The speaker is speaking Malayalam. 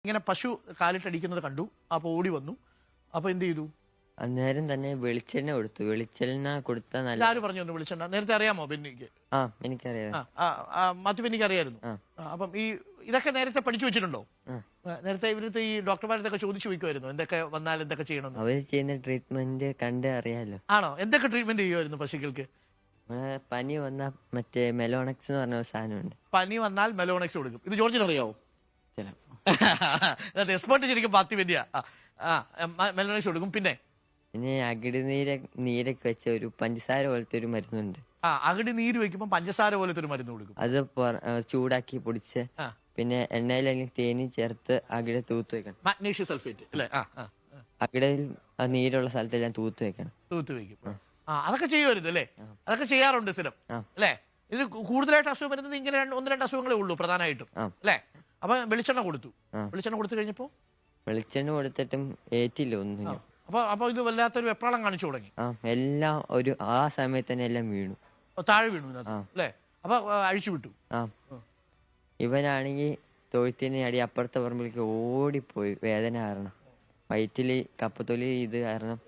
ഇങ്ങനെ പശു കാലിട്ടടിക്കുന്നത് കണ്ടു. അപ്പോൾ ഓടി വന്നു. അപ്പോൾ എന്ത് ചെയ്തു? അന്നേരം തന്നെ വെളിച്ചെണ്ണ കൊടുത്തു. വെളിച്ചെണ്ണ കൊടുത്താൽ നല്ല. ആര് പറഞ്ഞു ഒന്ന് വെളിച്ചെണ്ണ? നേരത്തെ അറിയാമോ ബെന്നിക്ക്? എനിക്കറിയാം. മാത്യു ബെന്നിക്ക് അറിയായിരുന്നു. അപ്പം ഇതൊക്കെ നേരത്തെ പഠിച്ചു വെച്ചിട്ടുണ്ടോ? നേരത്തെ ഇവരത്തെ ഈ ഡോക്ടർമാരൊക്കെ ചോദിച്ചു വയ്ക്കുമായിരുന്നു എന്തൊക്കെ വന്നാൽ എന്തൊക്കെ ചെയ്യണമെന്ന്? അവർ ചെയ്യുന്ന ട്രീറ്റ്മെന്റ് കണ്ട് അറിയാലോ. ആണോ? എന്തൊക്കെ ട്രീറ്റ്മെന്റ് ചെയ്യുമായിരുന്നു പശുക്കൾക്ക്? പനി വന്നാൽ മറ്റേ മെലോണക്സ് എന്ന് പറഞ്ഞ സാധനമുണ്ട്. പനി വന്നാൽ മെലോണക്സ് കൊടുക്കും. ഇത് ജോർജിന് അറിയാവോ? ചിലപ്പോ എക്സ്പേർട്ട് ശരിക്കും മാത്യു ബെന്നിയ. മെലോണക്സ് കൊടുക്കും. പിന്നെ അകിട് നീരൊക്കെ വെച്ച ഒരു പഞ്ചസാര പോലത്തെ ഒരു മരുന്നുണ്ട്. അകിട് നീര് വെക്കുമ്പോൾ പഞ്ചസാര പോലത്തെ ഒരു മരുന്ന് കൊടുക്കും. അത് ചൂടാക്കി പൊടിച്ച് പിന്നെ എണ്ണയിലെങ്കിൽ തേനി ചേർത്ത് അകിടെ തൂത്ത് വെക്കണം. മാഗ്നീഷ്യം സൾഫേറ്റ് അല്ലേ? അകിടയിൽ നീരുള്ള സ്ഥലത്തെല്ലാം തൂത്ത് വെക്കണം. തൂത്ത് വെക്കും. അതൊക്കെ ചെയ്യുമായിരുന്നു അല്ലേ? അതൊക്കെ ചെയ്യാറുണ്ട് സ്ഥിരം അല്ലേ? ഇത് കൂടുതലായിട്ട് അസുഖം വരുന്നത് ഇങ്ങനെ ഒന്ന് രണ്ട് അസുഖങ്ങളേ ഉള്ളൂ പ്രധാനമായിട്ടും അല്ലേ? അപ്പൊ വെളിച്ചെണ്ണ കൊടുത്തു. വെളിച്ചെണ്ണ കൊടുത്തു കഴിഞ്ഞപ്പോ വെളിച്ചെണ്ണ കൊടുത്തിട്ടും ഏറ്റില്ല ഒന്നും. അപ്പൊ ഇത് വല്ലാത്തൊരു വെപ്രാളം കാണിച്ചു തുടങ്ങി. എല്ലാം ഒരു ആ സമയത്ത് തന്നെ എല്ലാം വീണു, താഴെ വീണു അല്ലേ? അപ്പൊ അഴിച്ചു വിട്ടു. ഇവനാണെങ്കിൽ തൊഴുത്തിന് അടി അപ്പുറത്തെ പറമ്പിലേക്ക് ഓടിപ്പോയി. വേദന കാരണം വയറ്റില് കപ്പത്തൊലി ഇത് കാരണം